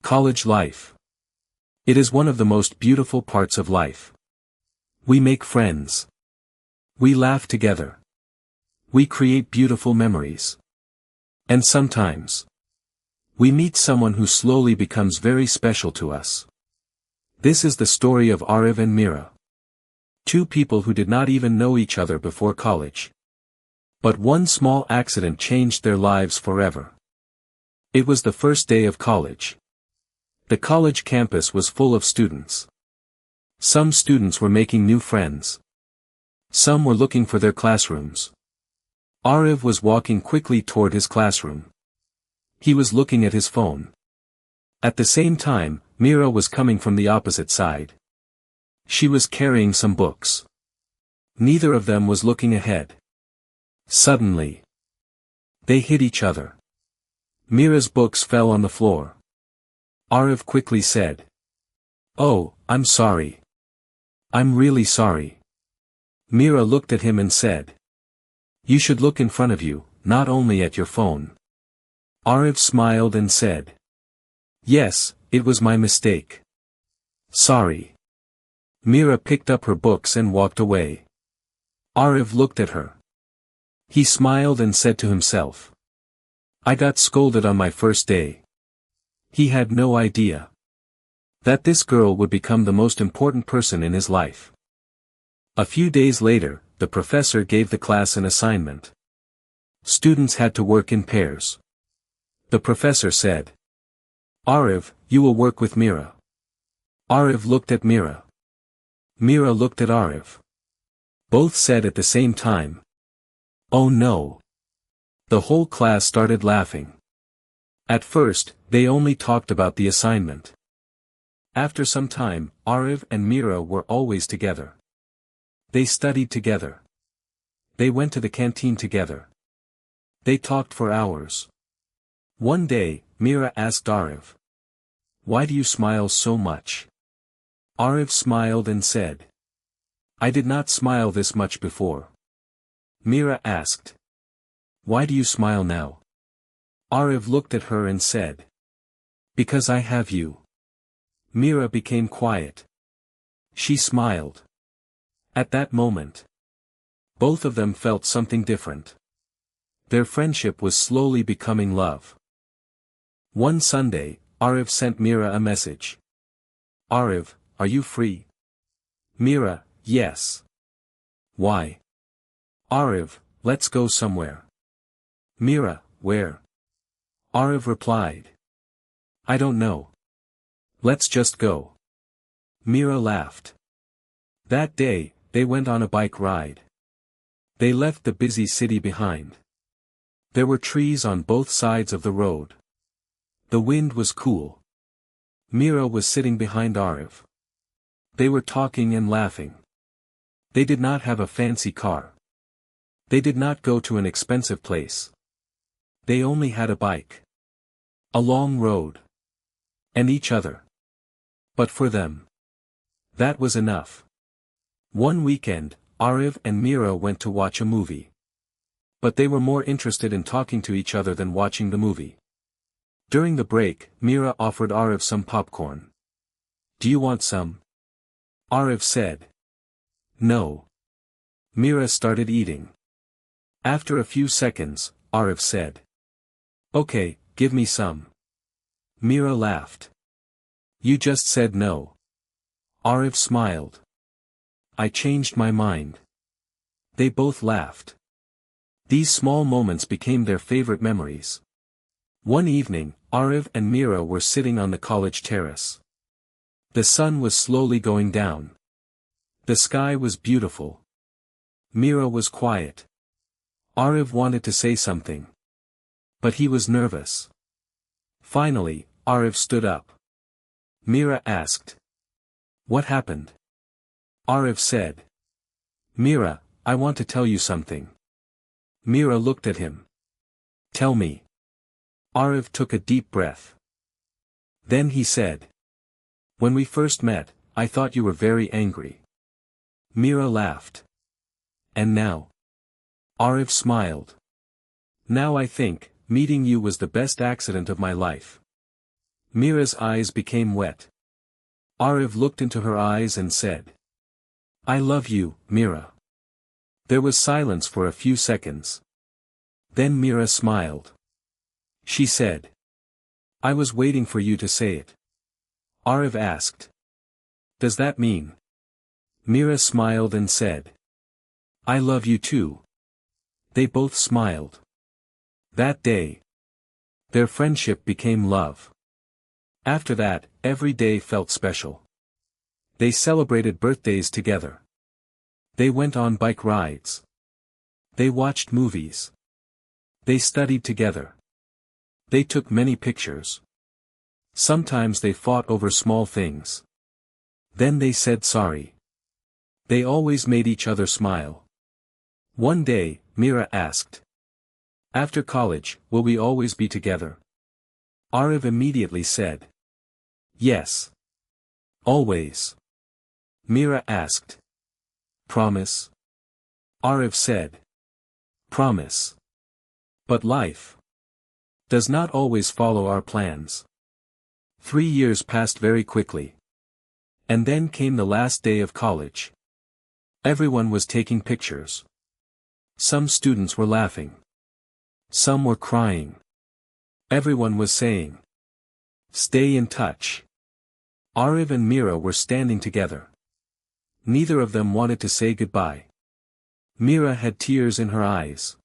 College life. It is one of the most beautiful parts of life. We make friends. We laugh together. We create beautiful memories. And sometimes, we meet someone who slowly becomes very special to us. This is the story of Aarav and Meera. Two people who did not even know each other before college. But one small accident changed their lives forever. It was the first day of college. The college campus was full of students. Some students were making new friends. Some were looking for their classrooms. Aarav was walking quickly toward his classroom. He was looking at his phone. At the same time, Meera was coming from the opposite side. She was carrying some books. Neither of them was looking ahead. Suddenly, they hit each other. Meera's books fell on the floor. Aarav quickly said, "Oh, I'm sorry. I'm really sorry." Meera looked at him and said, "You should look in front of you, not only at your phone." Aarav smiled and said, "Yes, it was my mistake. Sorry." Meera picked up her books and walked away. Aarav looked at her. He smiled and said to himself, "I got scolded on my first day." He had no idea that this girl would become the most important person in his life. A few days later, the professor gave the class an assignment. Students had to work in pairs. The professor said, "Aarav, you will work with Meera." Aarav looked at Meera. Meera looked at Aarav. Both said at the same time, "Oh no." The whole class started laughing. At first, they only talked about the assignment. After some time, Aarav and Meera were always together. They studied together. They went to the canteen together. They talked for hours. One day, Meera asked Aarav, "Why do you smile so much?" Aarav smiled and said, "I did not smile this much before." Meera asked, "Why do you smile now?" Aarav looked at her and said, "Because I have you." Meera became quiet. She smiled. At that moment, both of them felt something different. Their friendship was slowly becoming love. One Sunday, Aarav sent Meera a message. "Aarav, are you free?" Meera, "Yes." "Why?" "Aarav, let's go somewhere." Meera, "Where?" Aarav replied, "I don't know. Let's just go." Meera laughed. That day, they went on a bike ride. They left the busy city behind. There were trees on both sides of the road. The wind was cool. Meera was sitting behind Aarav. They were talking and laughing. They did not have a fancy car. They did not go to an expensive place. They only had a bike, a long road, and each other. But for them, that was enough. One weekend, Aarav and Meera went to watch a movie. But they were more interested in talking to each other than watching the movie. During the break, Meera offered Aarav some popcorn. "Do you want some?" Aarav said, "No." Meera started eating. After a few seconds, Aarav said, "Okay, give me some." Meera laughed. "You just said no." Aarav smiled. "I changed my mind." They both laughed. These small moments became their favorite memories. One evening, Aarav and Meera were sitting on the college terrace. The sun was slowly going down. The sky was beautiful. Meera was quiet. Aarav wanted to say something, but he was nervous. Finally, Aarav stood up. Meera asked, "What happened?" Aarav said, "Meera, I want to tell you something." Meera looked at him. "Tell me." Aarav took a deep breath. Then he said, "When we first met, I thought you were very angry." Meera laughed. "And now?" Aarav smiled. "Now I think, meeting you was the best accident of my life." Meera's eyes became wet. Aarav looked into her eyes and said, "I love you, Meera." There was silence for a few seconds. Then Meera smiled. She said, "I was waiting for you to say it." Aarav asked, "Does that mean?" Meera smiled and said, "I love you too." They both smiled. That day, their friendship became love. After that, every day felt special. They celebrated birthdays together. They went on bike rides. They watched movies. They studied together. They took many pictures. Sometimes they fought over small things. Then they said sorry. They always made each other smile. One day, Meera asked, "After college, will we always be together?" Aarav immediately said, "Yes. Always." Meera asked, "Promise?" Aarav said, "Promise. But life does not always follow our plans." 3 years passed very quickly. And then came the last day of college. Everyone was taking pictures. Some students were laughing. Some were crying. Everyone was saying, "Stay in touch." Aarav and Meera were standing together. Neither of them wanted to say goodbye. Meera had tears in her eyes.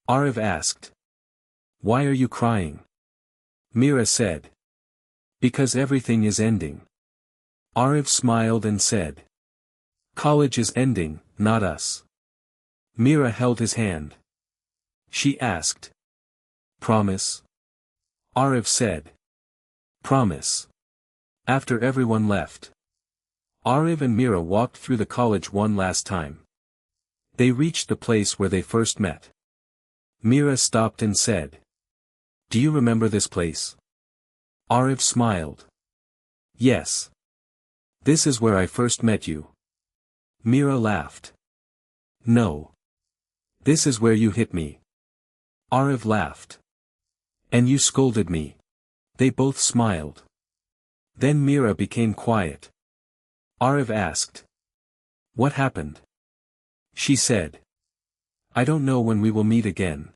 Aarav asked, "Why are you crying?" Meera said, "Because everything is ending." Aarav smiled and said, "College is ending, not us." Meera held his hand. She asked, "Promise?" Aarav said, "Promise." After everyone left, Aarav and Meera walked through the college one last time. They reached the place where they first met. Meera stopped and said, "Do you remember this place?" Aarav smiled. "Yes. This is where I first met you." Meera laughed. "No. This is where you hit me." Aarav laughed. "And you scolded me." They both smiled. Then Meera became quiet. Aarav asked, "What happened?" She said, "I don't know when we will meet again."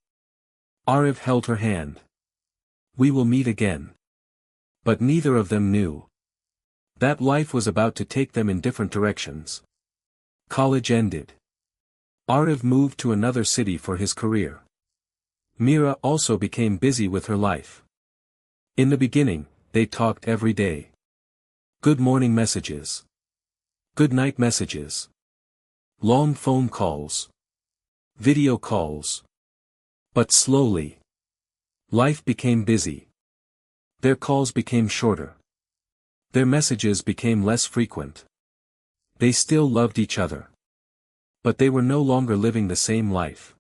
Aarav held her hand. "We will meet again." But neither of them knew that life was about to take them in different directions. College ended. Aarav moved to another city for his career. Meera also became busy with her life. In the beginning, they talked every day. Good morning messages. Good night messages. Long phone calls. Video calls. But slowly, life became busy. Their calls became shorter. Their messages became less frequent. They still loved each other. But they were no longer living the same life.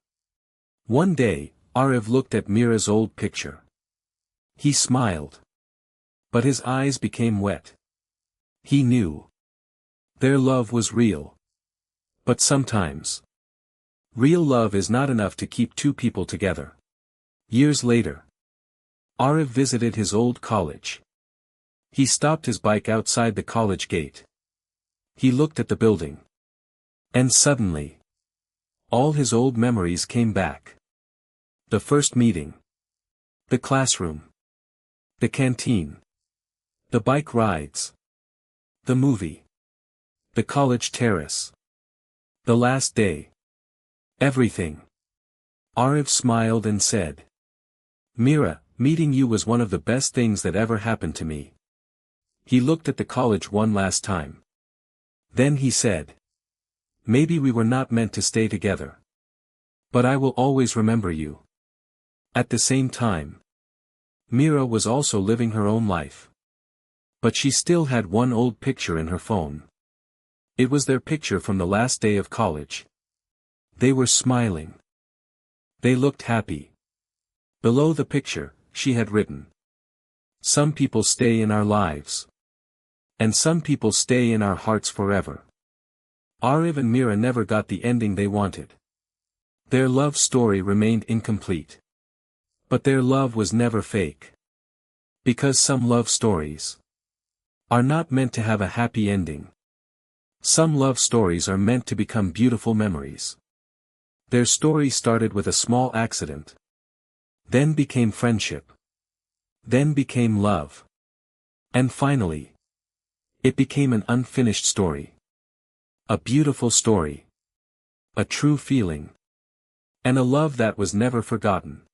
One day, Aarav looked at Meera's old picture. He smiled. But his eyes became wet. He knew their love was real. But sometimes, real love is not enough to keep two people together. Years later, Aarav visited his old college. He stopped his bike outside the college gate. He looked at the building. And suddenly, all his old memories came back. The first meeting. The classroom. The canteen. The bike rides. The movie. The college terrace. The last day. Everything. Aarav smiled and said, "Meera, meeting you was one of the best things that ever happened to me." He looked at the college one last time. Then he said, "Maybe we were not meant to stay together. But I will always remember you." At the same time, Meera was also living her own life. But she still had one old picture in her phone. It was their picture from the last day of college. They were smiling. They looked happy. Below the picture, she had written, "Some people stay in our lives. And some people stay in our hearts forever." Aarav and Meera never got the ending they wanted. Their love story remained incomplete. But their love was never fake. Because some love stories are not meant to have a happy ending. Some love stories are meant to become beautiful memories. Their story started with a small accident. Then became friendship. Then became love. And finally, it became an unfinished story. A beautiful story. A true feeling. And a love that was never forgotten.